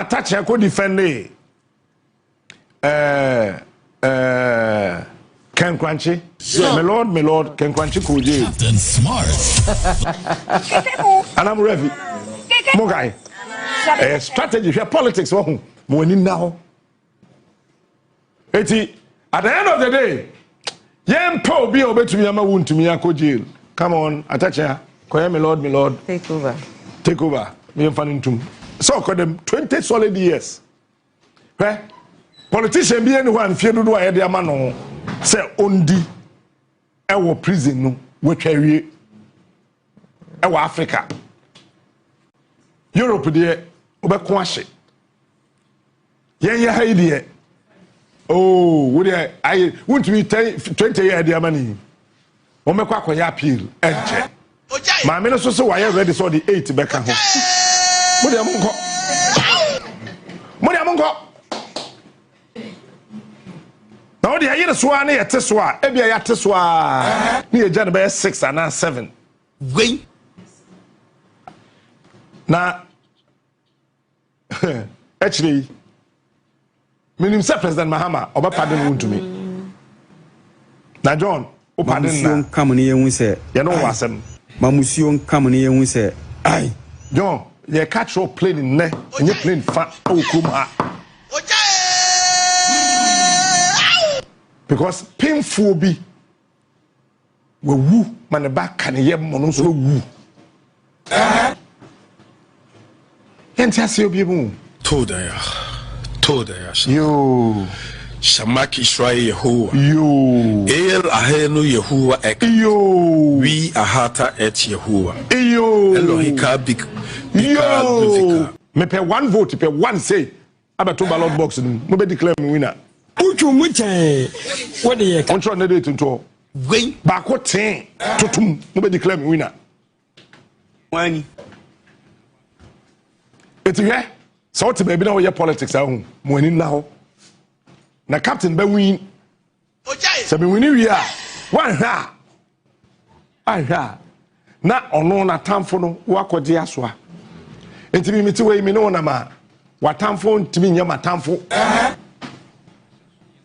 attach ko defend Ken Kwanchi. My lord, Ken Kwanchi Koji. Captain Smart. And I'm ready. Mo guy. Strategy, politics, mo ni now. Eti, at the end of the day, Yem po be obey to Mahama Wont Pardon. Come on, attach her. Koye my lord. Take over. Me fan tum. So call them 20 solid years. Right? Politician be anyone fear do I dey amano. Say ondi ewo prison no we twawie ewo Africa. Europe dey obekon ahye. Yen ha dey. Oh, we dey I want to be 20 years dey amani. O mekwa akoya appeal enche. Ma me no so why ready so the 8 beka ho. Mo dey amonko. Now the year so na yete so a e bia yate so a na ye gya be 6 and 7 Gwen na actually minim say President Mahama oba pardon Wontumi na John o pardon na kam ne yehu say ye no wasem mamusuo kam ne yehu say ai John ye catch your plane ne nye plane fa o krum ha because painful be we woo man back can ye mono so woo enti ase obi mu told ya yo Shamaki Shrai Yehovah yo El Ahenu Yehovah Ek yo We Ahata et Yehovah yo Elohika big yo me pay one vote pay one say abato ballot box no be declare me winner Uchu muche what the year control na date nto Gwen ba ko ten totum no be declare me winner wani etiwe so what be na we politics ahun mo ani na ho na captain be win se be win wi a one ha aha na ono na tamfo no wa kogye aso a enti mi ti we mi no na ma wa tamfo ntimi nya ma tamfo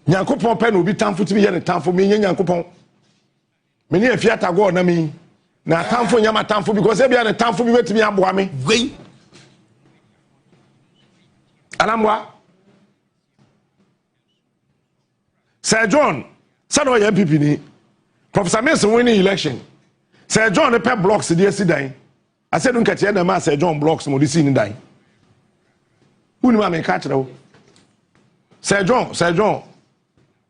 Nyankopon pe na obi tamfo timi ye ne tamfo me nya Nyankopon me ne afiata go na mi na tamfo nya ma tamfo because e bia ne tamfo bi wetimi aboa me Gwen Alamwa Sir John said no NPP ni Professor Mason winning election Sir John the pep blocks the yesterday I said don't catch na ma Sir John blocks mo this in die Who ni ma me catch o Sir John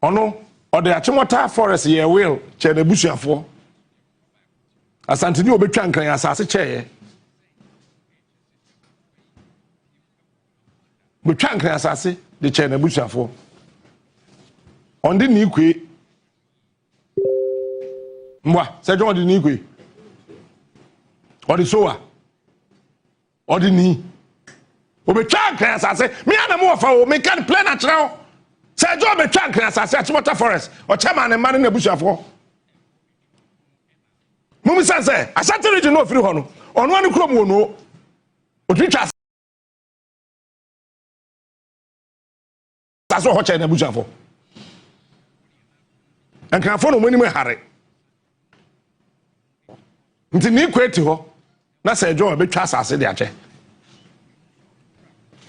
ono or the Achimota forest ye will che na busuafo Asante ni obetwa nkran asase che betwa nkran asase de che na busuafo on the ni kwe mwa Sir John the ni kwe or the soa or the ni obetwa nkran asase me ana mo fa o me kan plan achrawo Sir John betwa nkran asase Achimota forest o chairman man na busuafo Mumi say Asante region no free ho no ono anu krom wo no otwitwa That's what China buja for. And can follow when you hurry. Nti ni kweti ho. Na Sir John be twa asase de ache.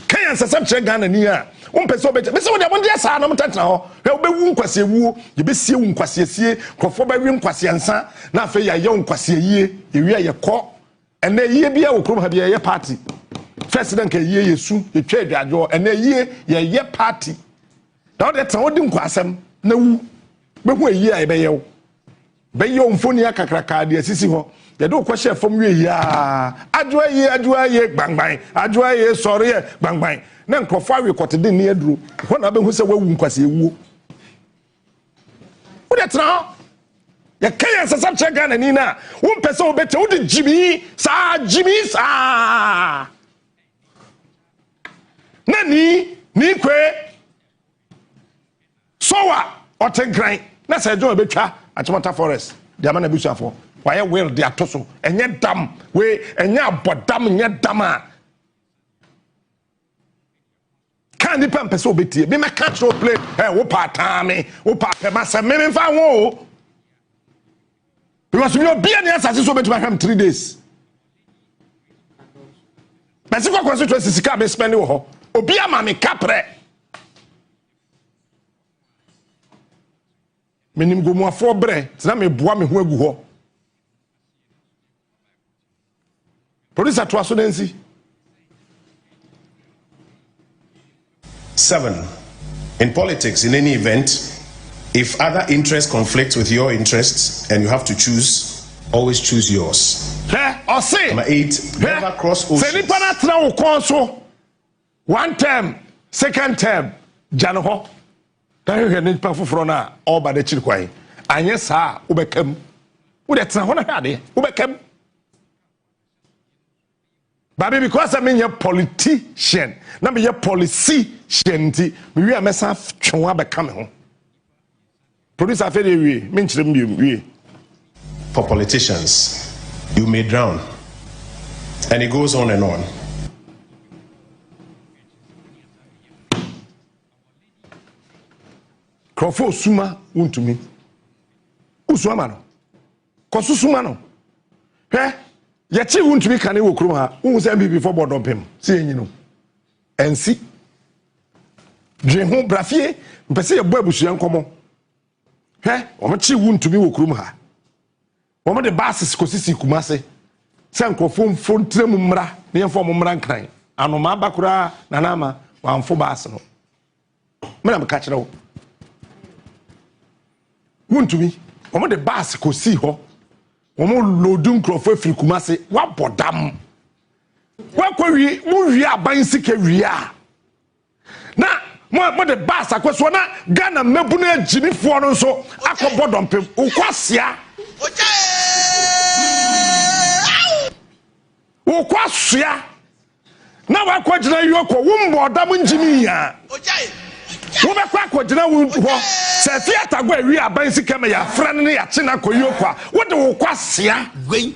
Kenyan sesem che Ghana ni a. Wo pese be se wo de won de asa na mtantna ho. He wo be wu nkwase wu, ye be sie wu nkwase sie, krofo ba wi nkwase ansa, na afa ya ye nkwase yie, ye wi ye ko. Ene yie bia wo krom ha bia ye party. President ke yie yesu, ye twa adwajo, ene yie ye party. Now that some dim kwasem na wu be hu ayi a be yew be yew mfoni akakraka de asisi ho ye do kwa chef fom wi ya adwo ye gbangban adwo ye sore ye gbangban na nkofo awe kotede ne aduro ho na be hu se wawu nkwase ewuo wo de tra ye kayan sasam chega na ni na wo mpese wo bete wo de jimi sa na ni kwe Sowa otenkran na Sir John betwa Achimota forest dia ma na busuafo why will dia toso enye dam we enye abodam enye dam a can't depend person betie me catch no play wo part-time wo papa masa me fa wo because you be an assassin so better him 3 days but si kwa constituency sika be spend wo ho obi ama me kapre menim go mo afo bre tina me boa me ho agu ho producer to aso densi 7. In politics, in any event, if other interests conflict with your interests and you have to choose, always choose yours. Or say, Number 8, never cross oceans. One term, second term, Janoho. Then you need powerful frona all by the chilquay. And yes, sir, Ubekem. That's not what I had. Ubekem. Baby, because I mean you're politician, now be your policy shanty. We are messing chwa become home. Produce a fair way, mention you. For politicians, you may drown. And it goes on and on. Kwaku Suma Wontumi. Usumano. Kwaku Sumano. Hey? Yachi Wontumi kane wo krom ha. Wo se NPP for board ompem. Si enyino. Ensi. Dwe ho brafie, mpese ye bo abusua nkomo. He, o machi Wontumi wo krom ha. O mo de basis kosisi kumase. Se nkofo mfo ntrem mmra, ne yefo mo mmra nkran. Anoma bakura na nama wa mfo baas no. Me na me ka kire wo. Wontumi, o mo de baas kosi ho. Omo lodun krofo afiri kumase wa bodam wa kwawi mu wi aban sika wi a na mo de bass akwaso na Ghana mabu na agimifo no nso akobodom pem ukwasia ukwasia na wa kwagina yoko wo mbodam njimi ya wo be kwa kwagina wo se theater go wi aban sika me ya fra ne ya china koyokwa wo de wo kwasia gwen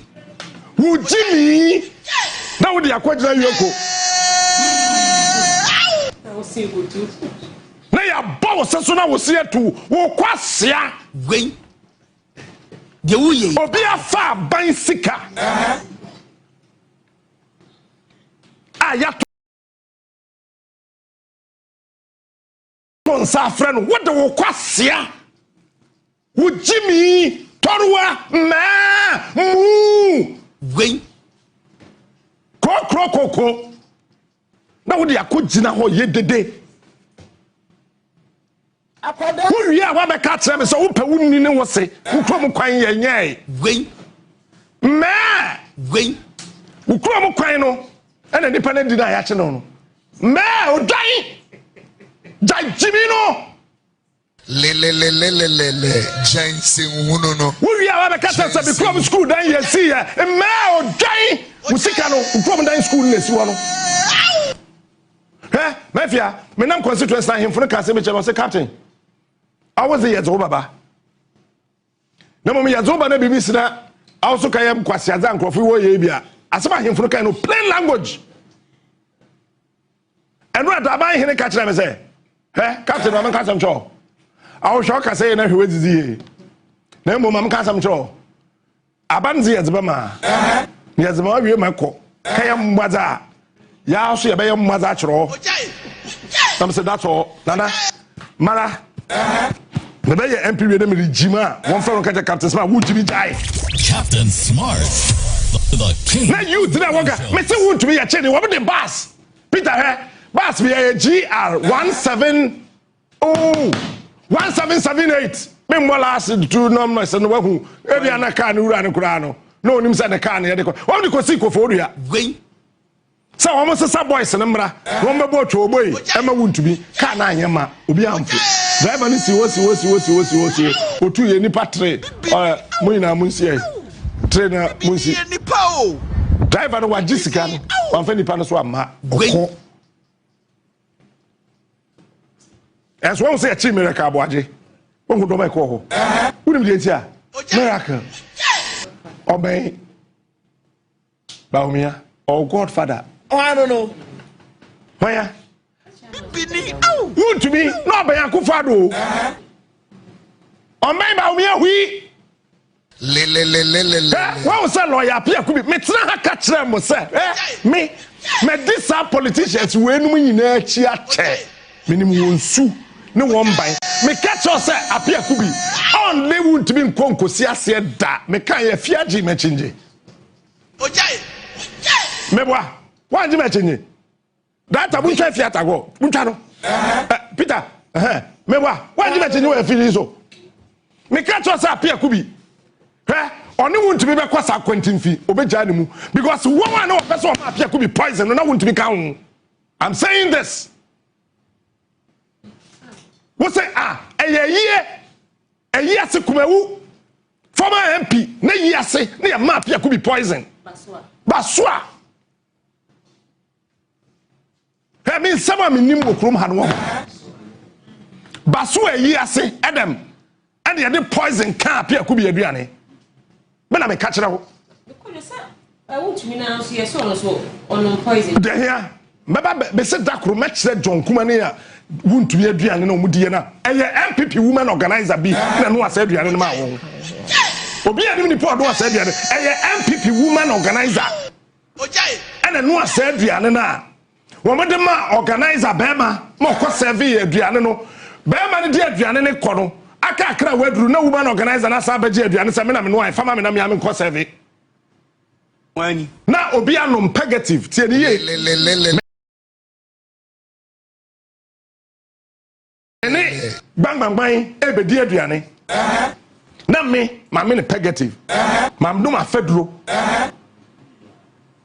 wo jimi na wo de akwagina yoko na ya bawo seso na wo se atu wo kwasia gwen de wo ye obi afa aban sika ya Sa friend, what the Wasia? Would Jimmy Torua ma wing Coco? Now, the Akujina ho ye de day. Who ya want to catch them so open wouldn't was say, who come quine ye wing ma wing who come quino and a dependent did I action on ma dying. Jimino le Jensen Wuno. We are a cat at the club school down here. See ya, a male dying. Musikano, from down school in this one. Eh, Mafia, my name constituents him for the Casimich was a captain. I was the Yazoba. No, me Yazoba, no baby, sir. Also, I am Kwasiazan, Kofu Yabia. I saw him for the kind of plain language. And what I buy him a catch them and say. Eh, Captain, I'm catch some show. I was shocked. I say, "No, who is he?" No, Mom, catch some show. Abanzi as Bama. Yes, my real Mako. Kayam Maza. Ya, she obey Mazachro. Some said that's all. Nana, Mara. The bay MP with them Jima. One fellow catch a captain smart. Would you be die? Captain Smart. The king. Now you did not work. Mr. Wood to be a chain. What about the boss? Peter, eh? Bas be a GR 1778. Member last two numbers and who every other can run a crano. No names and a can. What do you see for you? So almost a boys and Emra. One boat to obey. Emma Wontumi. Can I Yama? Ubiamfu. Driver is was or 2 year nipa trade. Or Muina Munsia. Trainer Munsi. Driver was Jessica. One penny panoswama. As one say a team miracle, Boaje. One who don't make call. Wouldn't be here. Miracle. Obey Bawumia or Godfather. Oh, I don't know. Where? Wontumi no be Akufo Addo on my Bawumia hui what say lawyer Pia Kubi me tena ha ka kire mo say me this politicians we enum nyina chi ache minim wonsu ne won ban me catch us say Apia Kubi on le Wontumi nkonkosi ase da me kan ye fiaji me chinje ojai meboa wanji me chinje that abuncha fiata go buncha no Peter meboa wanji me chinje we fili so me catch us Apia Kubi oni Wontumi be kwasa kwantin fi obeja ne mu because one no person of Apia Kubi poison no Wontumi kan. I'm saying this. What say a year se kumawu former MP na yase na ya ma Apia Kubi poison baswa he mean someone nim okrom ha no baswa yase adam and ya de poison kan Apia Kubi aduane na me catch wo because I want to now see so on poison de here meba be se dakro me kire John Kumane ya Wontumi aduane na omudie na eye NPP women organizer bi na no asa aduane na ma wo obi anim ni po do asa aduane eye NPP women organizer ojai ena no asa aduane na wo mede ma organizer bema ma ko serve aduane no bema ne de aduane ne ko no aka akra wadru na woman organizer na sa baje aduane se me na me no fama me na me am ko serve wani na obi anom negative tie ne ye ene bang ebedi aduane na me ma me ne negative ma no ma fedro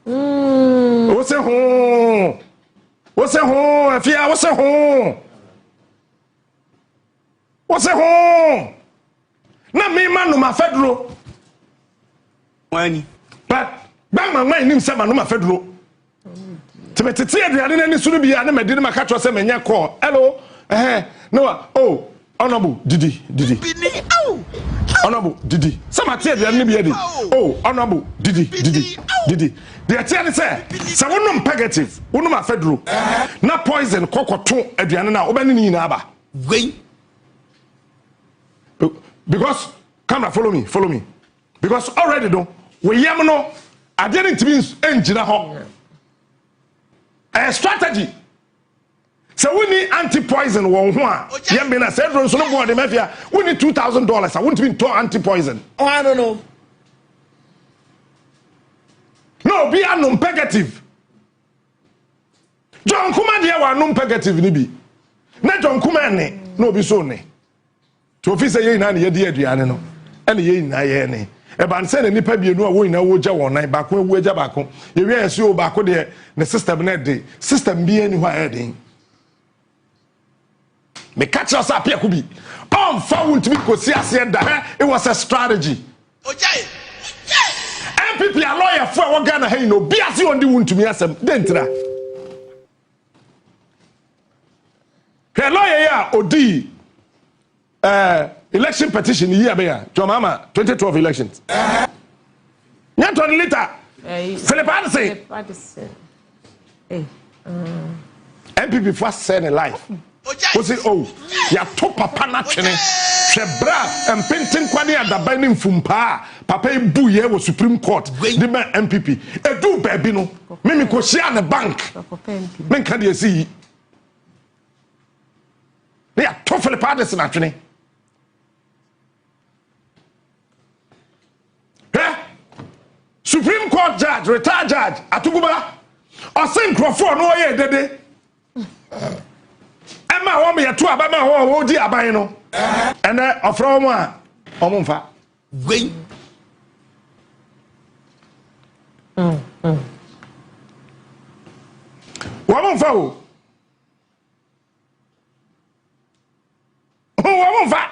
o se ho afia o se ho na me ma no ma fedro wani but bang nim se ma no ma fedro tete aduane na ni suru bia na medi ma ka tro se menya call hello no honorable Didi honorable Didi some atie aduane bia di honorable Didi the atie say se wonum negative wonum afedro na poison kokoto aduane na obani ni na aba because camera follow me because already do we yam no adere ntimi enjina ho a strategy so we need anti-poison one ho a yam be na say so no board mafia we need $2,000 I want to be anti-poison I don't know no be a negative John Kuma dia wa negative ni bi na John Kuma ne no bi so ne to fi say ye na ne ye di aduane no ene ye na ye ne e ban say ne nipa bienu a wo ina wo gya won nan ba ko wo gya ba ko ye wi ese o ba ko de ne system na de system bi eni ho a edin me catch us Apia Kubi on fa Wontumi kosi ase da it was a strategy ojai NPP a lawyer for wo Ghana hey no bi ase on di Wontumi asem dentra he lawyer ya odi election petition year be ya Mama 2012 elections nyaton later Philip Addison NPP first send a life was it ya to papa na twene hwebra empenten kwani adaba ni mfumpa papa ebu ye wo Supreme Court the NPP edu baby no me ko share na bank me kan dey see ya to Philip Addison atwene Supreme Court judge retired judge atuguba osinkrofo no ye dede Emma wo me to aba ma wo di aban no ene ofro mo a omumfa gwen wo mumfa wo mumfa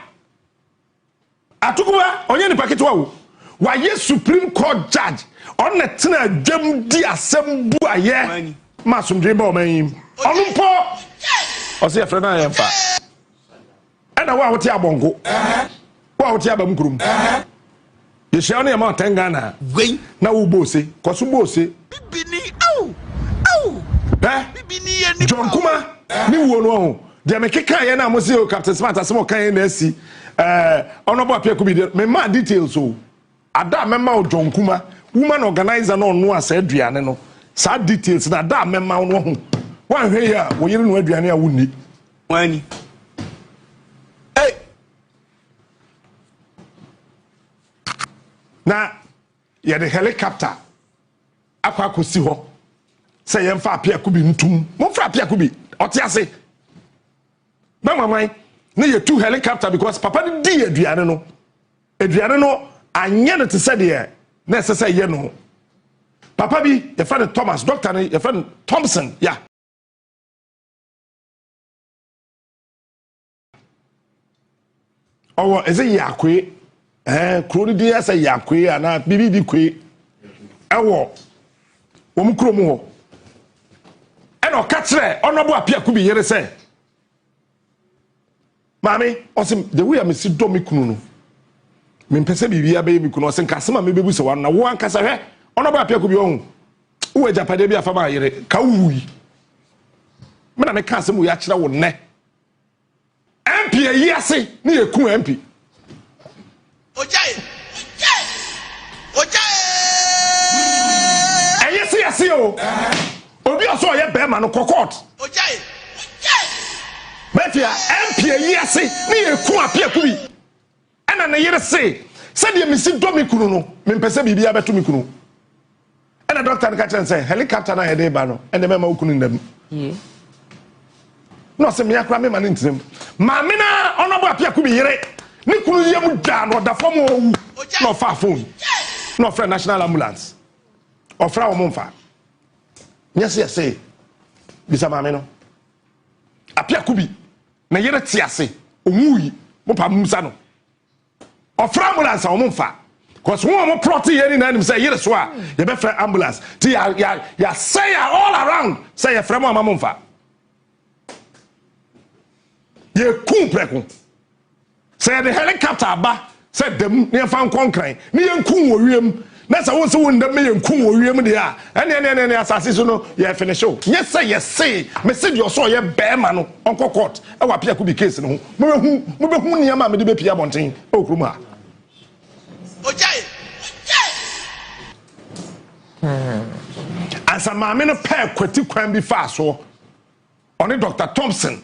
atuguba onye ni paketo wo wa ye Supreme Court judge on na tena dwam di asem bu aye masumdwe ba o man onumpo o se efre na ye mfa ena wa wote abongo wa wote abamkurum ye hia na ye ma tengana gwen na wo bose koso bose bibini John Kuma ni wo no de me keka ye na mo se o Captain Smart asemo kan na asi honorable Apiaku bi me ma details o ada me ma o John Kuma woman organizer no no asa aduane no sa details na ada me ma no ho wan hwe ya wo yire no aduane a wonni wani na ye the helicopter akwa kosi ho say ye mfa Apiaku bi ntum mo mfa Apiaku bi otiase mamamai na ye two helicopter because papa di aduane no anye no te said ye na say ye no papa bi ye friend Thomas doctor ne ye friend Thompson yeah oh is it yakwe kroni di asa yakwe ana bibi di kwe ewo wo mu kromo ho e no ka kire onobo Apiaku bi yere say Mami, osim the way I see domi kunu no. Me pese bibia be mi kunu osim kasema me bebu se wan na wo ankasa hwe. Ono ba Apiaku bi ohun. Wo Ajapade bi afa ba yere ka wuyi. Me na me ka asem wo ya kire wo ne. MP yi ase ne ye ku MP. Ojaye. Ayesi ase o. Obi oso ye be ma no court. Ojaye. Betia MP yi ase ne ye ku Apiaku bi. Ena na yere se de me si domi kunu no me pese bibia beto mi kunu. Ena doctor ka chen say helicopter na yede ba no ene me ma kunu ndam. No se me akra me ma ne ntirem. Ma me na onobo Apiaku bi yere ne kunu ye mu da no da fam owu. No fa phone. No friend national ambulance. Ofra wo mfa. Nyese say bisa ma me no. Apiaku bi na yere tiase omuyi mo pa musa no ofra ambulance a omfa cause won mo plot here na nim say yere so a ye be fra ambulance ti ya say all around say ye fra mo amamfa ye ku preko say the helicopter ba say dem ne fa nkonkran ne ye nku wo wiem na sa won se won dem ye nku wo wiem de a ene asase so no ye finish o nye say me se de so ye be ma no onko court e wa Apiaku bi case no mo be hu niam me de be pia bonten o kruma Ojaye. Asa maame no pa kwati kwan bi fa so oni Dr. Thompson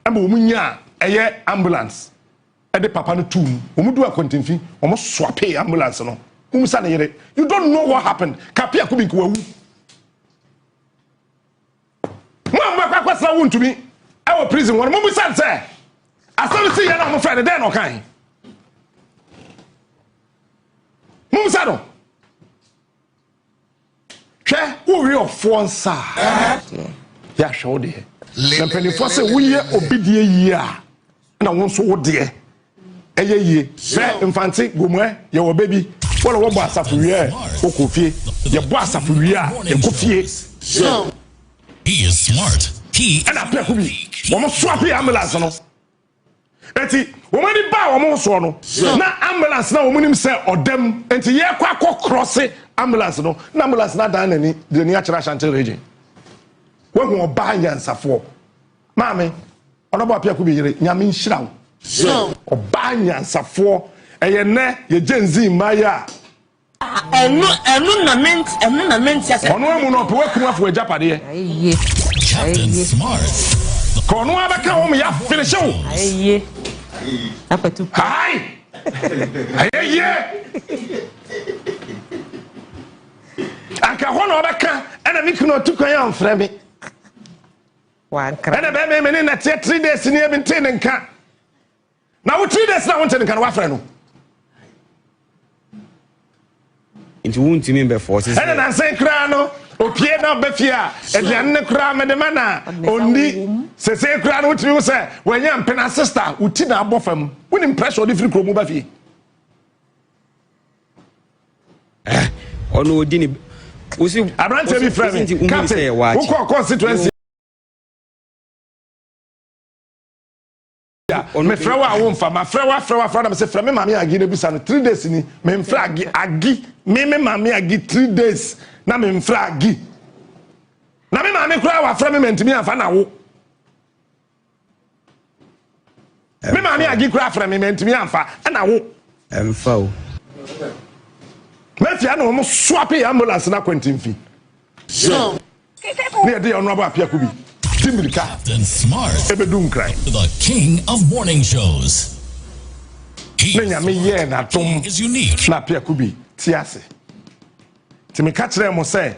e bo mu nya eye ambulance e de papa no tum o mu du akontemfi o mo swap ambulance no you don't know what happened. Kapia could be Kwawu. Mama Kwasa Wontumi. Our prison one moment say. I saw see you my friend then okay. Mumusado. Che who real fonsa. Ya show there. Na penifo say we obedie yi a na won so wo de. Eye yi. Se infante gomwe ye wo baby. Wala wo ba asafu wie wo kofie ye bo asafu wie a ye kofie he is smart he and Apiaku bi wo mo swap ambulance no enti wo mani ba wo mo so no na ambulance na wo munim se odem enti ye kwa cross ambulance no na ambulance na dan nani de ni akira Asante region wo hu oba nyansafo maame ono ba Apiaku bi yire nyame nhira wo oba nyansafo eye ne ye genzi maya enu na ment ya se ono mu no pe wakum afo Agyapade Captain Smart kono abaka wo ya finish wo apatu hai ayeye aka hono abaka ana mikino tukwan ya mfra me wankra ana be me na 3 days ni e bintin nka na wo 3 days na wonten nka na wafra no Into Wontumi be forces. ene na sen kra no opie na befia edian ne kra me de mana ondi sese kra no tiri wo se wanya mpena sister uti na abofam woni pressure de free kromo ba fie Ono odi ni osi abrante bi friend captain wo ko constituency me frewa a wonfa ma frewa na me se frame mama agi na bisa no 3 days ni me mfra agi me mama agi 3 days na me mfra agi na me mama ma me kura wa fra me mentimi amfa na wo me ma me agi kura fra me mentimi amfa na wo emfa o me fia na wo swap ambulance na kwantimfi so me dey honorable Apiaku bi Captain Smart, ebedum krai the king of morning shows. He me na tom is unique. na Apiaku bi ti ase ti me ka kire mo say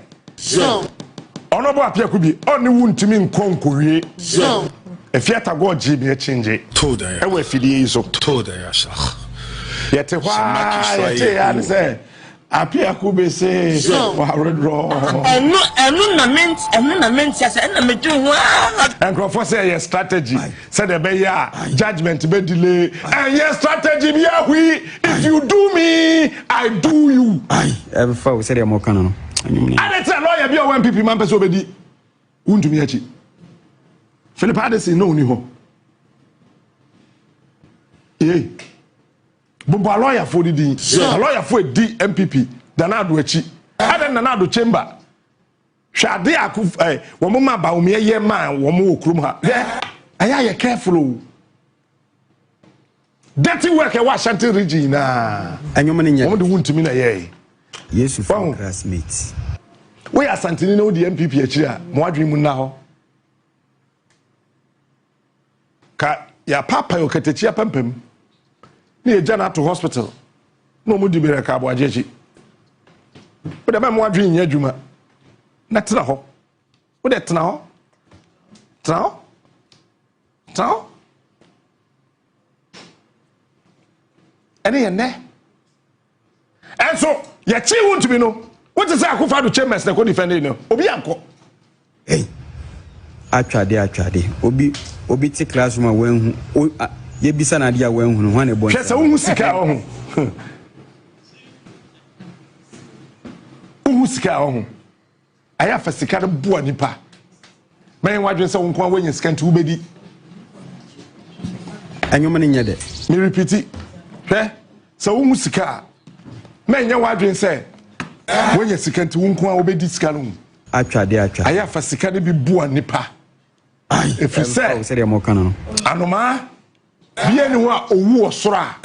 honorable Apiaku bi oni wuntumi nkonkowie efiata go jibi change told her. e we fidie so Told her, sir. yete hwa yete ya ne say Apiaku be say wa redro enu na ment ase na meju ho Akufo say your strategy say the be ya judgment be delay and your strategy be ahui if you do me I do you emfa o se de mo kana no anyum ni ade tell lawyer be o NPP man person obedi Wontumi achi Philip Addison no ni ho Bumba lawyer for the D. Lawyer for D NPP. Danado achi. Aden Danado chamber. Shade Akufo Womama Bawumia ye man womo okrum ha. Aya ye careful. Dirty work e wa Ashanti region na. anyum ni nya Womo de Wontumi na ye. Yesu for classmates We Asante ni no the NPP achi a mo adwen mu na ho. Ka ya papa yo katechi apempem. Ni eja na to hospital no mu di bere ka abo ajechi wo de ba mo adwen nya adwuma na tena ho wo de tena ho ene ye ne enso ye chi Wontumi no what is Akufo Addo chambers na ko defend no obi anko atwade obi ti classroom a wenhu ye bisa na dia wenhu no hwane bon pese wo sika wo ho wo sika wo ho aya fa sika de boa nipa men wadwen se wo nko wanya sika nti wo bedi anyum ni nya de me repeat hwe se wo sika men nya wadwen se wanya sika nti wo nko wo bedi sika no atwade aya fa sika de bi boa nipa if you say se de mo kana no anoma bia ni ho a owu osoro a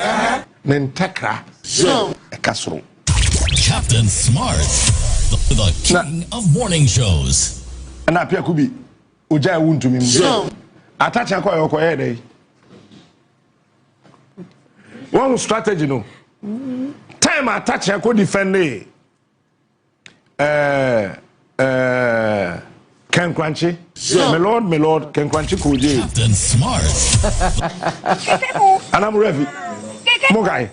ne ntakra e kasoro Captain Smart, the king of morning shows. na Apiaku bi oja Wontumi mu atacha ko yokoye dey one strategy no time atacha ko defend Ken Kwanchi my lord Ken Kwanchi koje Captain Smart. and I'm ready mo guy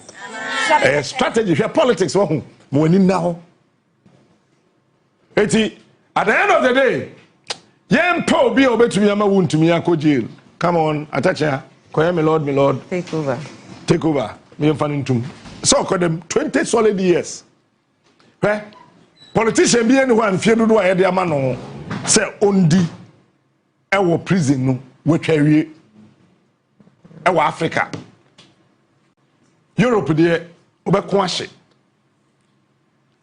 strategy here politics wo ho mo ani na ho eti at the end of the day yem pa obi obetumi ama Wontumi akoje come on atacha koye my lord take over me fan ntum so call them 20 solid years politician bi any one fie dodo aye de ama no say ondi e wo prison no wetwawie e wo Africa Europe de obeko ahye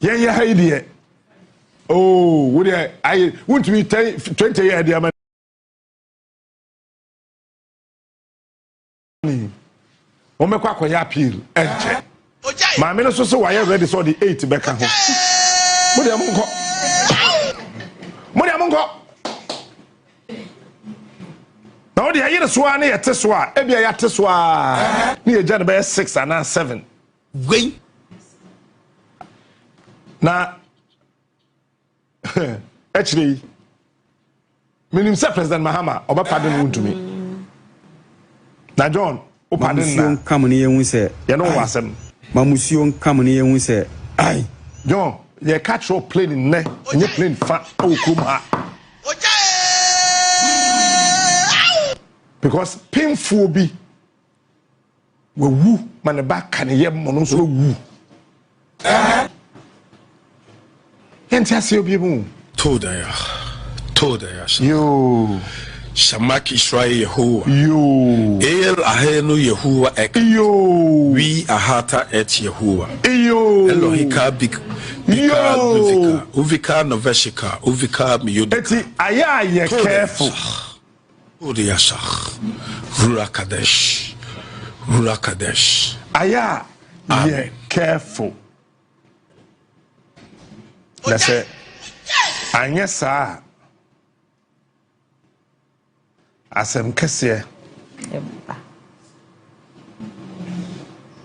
ye ha de oh wo de aye Wontumi 20 years de ama omekwa akoya appeal enche ma me no so why ready so the 8 beka ho mo de monko na o de aye so a na yete so a e bia yate so a na ye jane be 6 and 7 Gwen. na actually minim say President Mahama Oba Pardon Wontumi na John o pardon na kam ne yehu se ye no wasem mamusio kam ne yehu se ai John ye catch your plane ne nye plane fa o kum ha because painful bi we wu man back kan ye mo no so wu yenti ase obi mu Told her. yo Shamaki Shrai Yehovah. yo El Ahenu Yehovah ek. yo We Ahata et Yehovah. yo Elohika big Yo. Uvika noveshika. Uvika miyudika. Eti aya ye careful. Udiyasha. Rurakadesh. Rurakadesh. Aya ye careful. That's it. Anyesa. Asem kese.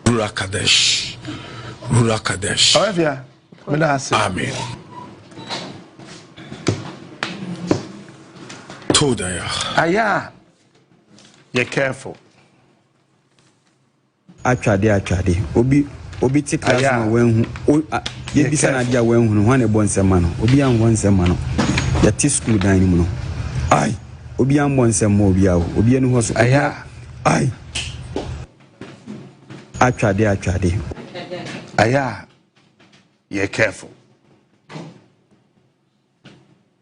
Rurakadesh. Rurakadesh. However, Amen. Todaya. Aya, you're careful. Atwade. Obi ti class ma wen hu. Ye bisa na dia wen hu no hwan e bon sema no. Obi an won sema no. Ya ti school dan ni mu no. Ai. Obi an bon sema obi awo. Obi enu ho so. Aya. Ai. Atwade. Aya, you're careful.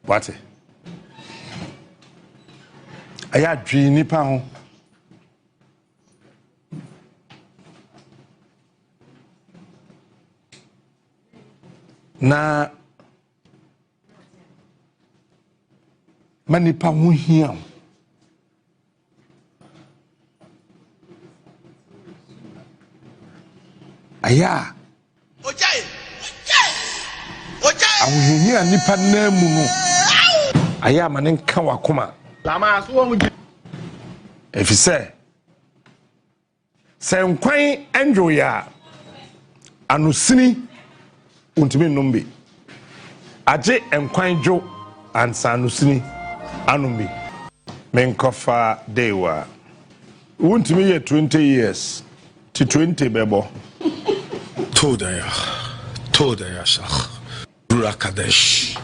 What? Aya dwi nipa ho. Na manipa ho hia. Aya. Ojaye. Awuhia nipa na mu no. Aya manen ka wakoma. Lama so wo Efise. Se nkwan enjo ya. Anusini untimi numbi. Aje nkwan jo ansa anusini anumbi. Menkofa dewa. Untimi ye 20 years. Ti 20 bebo. Todaya shah. Rurakadesh.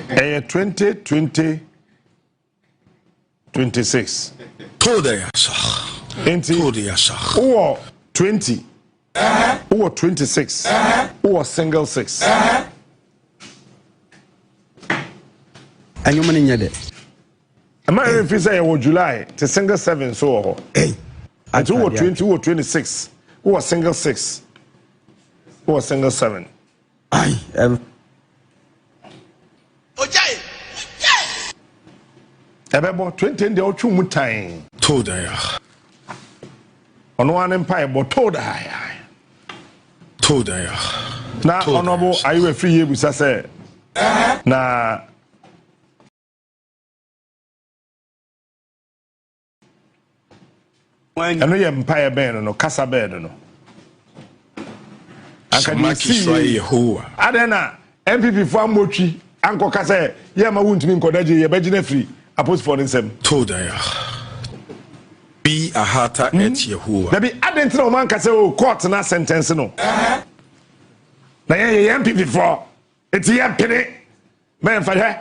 20 26. Todaya shah. Enti Todaya shah. Or 20. Or 26. Or single 6. Anyoma ni nyade. Am I if you say or July to single 7 so Hey. At 20 or 26. Or single 6. Or single 7. Ai. Ojaye. Ebebo 20 de ochu mutan. Todaya. Ono an empire but todaya. Na honorable are you a free year busa say na ano ye empire ben no kasa ben no Samaki Israel Yehowa. Adena NPP for amotwi anko kasa ye ma Wontumi nkodaje ye begina free apost for nsem Todaya. Be a hata et Yehowa. Dabi adentra o man kasa o court na sentence no na ye NPP for eti ye pene men fa he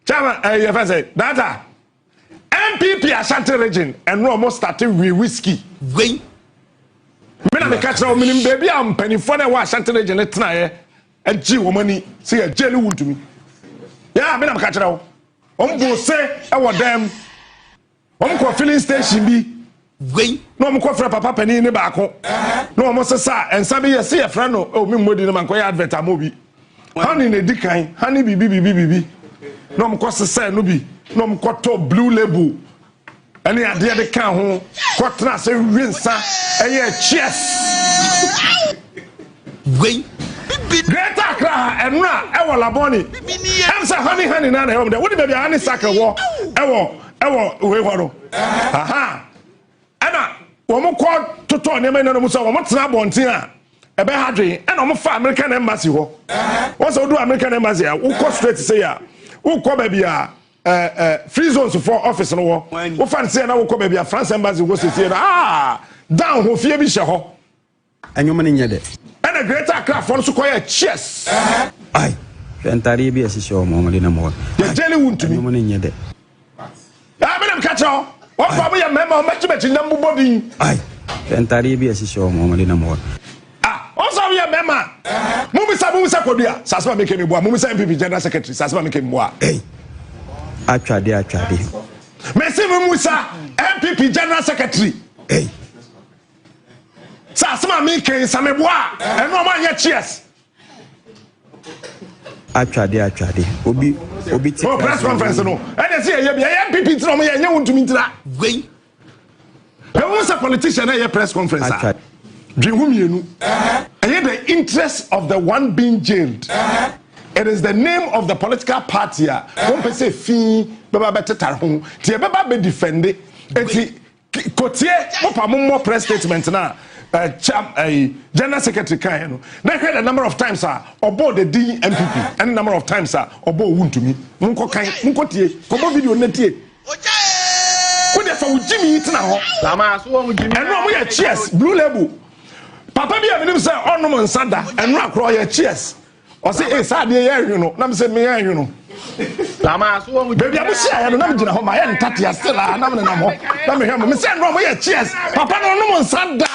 chama ye fa say data NPP Asante region and no almost started with whiskey Gwen. Me na me catch na o minim baby am panifo na wa Asante region tena ye agi wo mani say ye jeli Wontumi ya me na me catch na o bo say e wo dem ko filling station bi Gwen. no mo ko fra papa pani ne ba ko no mo sesa ensa be ye say ye fra no o mi modi ne man ko ya advert amobi honey ne dikan honey bibi no mo ko sesa no bi no mo ko to blue label ani ade de kan ho ko tra se winsa eye cheers Gwen. Greater Accra enra e wo laboni am say honey na na e wo de wo de baby honey saka wo e wo we horo aha ana wo mo ko toto ne me na mo so wo mo tena bonten a e be hadwe e na mo fa American embassy ho wo so do American embassy a wo ko straight say ya wo ko baby a free zones for office no wo wo fan say na wo ko baby a France embassy wo say na down ho fie bi she ho Anyoma ni nyade. and a Greater Accra for so quiet chess Ai. Fentari bi asisi o mo de na mo. ye jeli Wontumi Anyoma ni nyade. me dem catch o wo ko mo ye mema o mechi na mbubo bin Ai. Fentari bi asisi o mo de na mo. Also, we are Mema. Mumisa Kodia, Sasma make me boa, Mumisa NPP General Secretary, Sasma make me boa. Hey. Atwade. Messi Mumisa NPP General Secretary. Hey. Sa asema me ken sameboa eno ma nya cheers. Atwade. Obi oh, press conference no. And say ya NPP tro mo ya nya Wontumi ntira. Wey. He was a politician at press conference. Dream the interest of the one being jailed. It is the name of the political party. One person fee baba better tarhun. Tie baba be defend it. Eti kotie more press statement na general secretary kan no. They heard a number of times about the NPP and a number of times about Wontumi. Munko kan munko tie kobo video na tie. What if I Jimmy eat now? And no, we are cheers, blue label. Papa be a minimum say, oh no, man, Sanda, and rock royal cheers. Or say, hey, Sadia, you know, Nam said me, you know. Baby, I will say, I don't know how my aunt Tatia still are, no more. Let me hear me say, no, we are cheers. Papa, no, man, Sanda,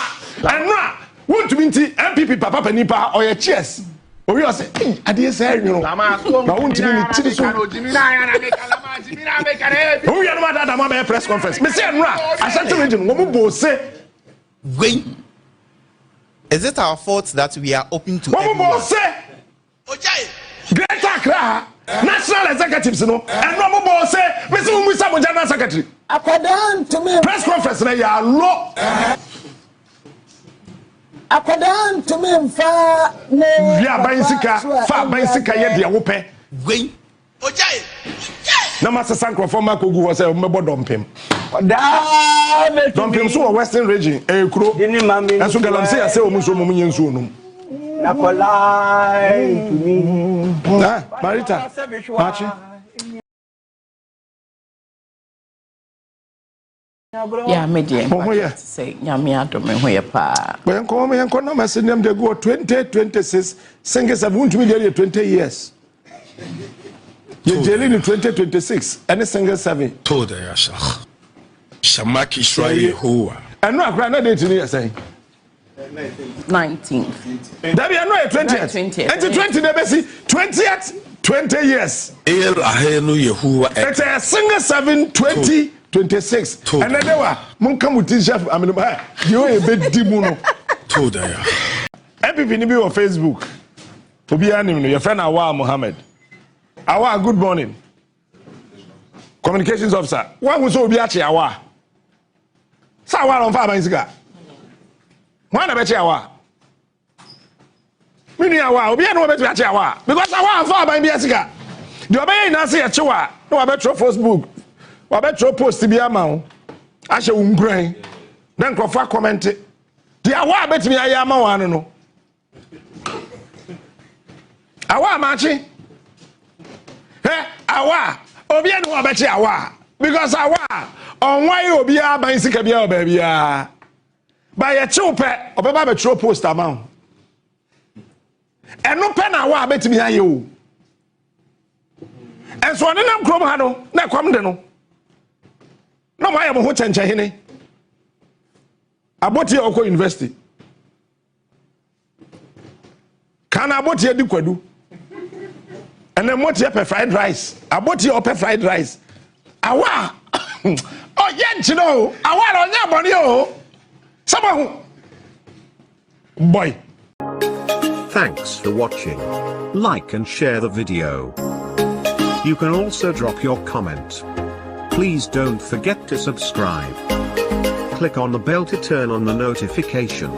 and rock. Want to mean MPP, Papa, Penipa, or your cheers. Or you say, hey, I dare say, you know, I want to mean it. Who you know that I'm a press conference? Mr. Asante Bediatuo, say, wait. Is it our fault that we are open to everyone? Say, Greater Accra, National Executives, no, and no say, Mr. Umusa General Secretary. Press conference, they are low. Akwadan to me fa ne via bicycle ye de wope wey Ojaye na masa sankro for makogu ho say mebo dompem dompem so western region ekro enso galamsey ase omu so omu nyensu onum nakolai to me Marita machi yeah, media. Oh, yeah. Say, Yamia to me where pa. When come and come, I send them to go 2026, singers have won't be 20 years. You're jailing in 2026, and a single 7. Told her, Shamaki Shrai Hoa. And no, I'm not dating you, say 19th. That be no 20th. And 20, they see 20th, 20 years. El Ahenu Yehua. It's a single 7, 20. 26 and then they were Munkamu chef I mean you a bit dimuno told her NPP ni be on Facebook obi anim no your friend Awa Mohammed Awa good morning communications officer one was obi achi Awa sa Awa on fa bansika one na be chi Awa mini Awa obi anu be chi Awa because Awa on fa ban bi asika the obey na say achi wa no wa be throw Facebook Wabetro post bi ama ashe ungran then krofa comment the awa betimi aye ama wan no awa machi awa obi anu abechi awa because awa onwai obi aban sika bia obabia ba ye chiupe obeba betro post ama eno pe na awa betimi aye o enso ne nam krom ha no na kwam de no no why am ho chenche hene aboti oko university kana aboti edi kwadu ene moti pe fried rice aboti ope fried rice awa oh yenchi no awa ro nya boni o sabahu boy. Thanks for watching. Like and share the video. You can also drop your comment. Please don't forget to subscribe. Click on the bell to turn on the notification.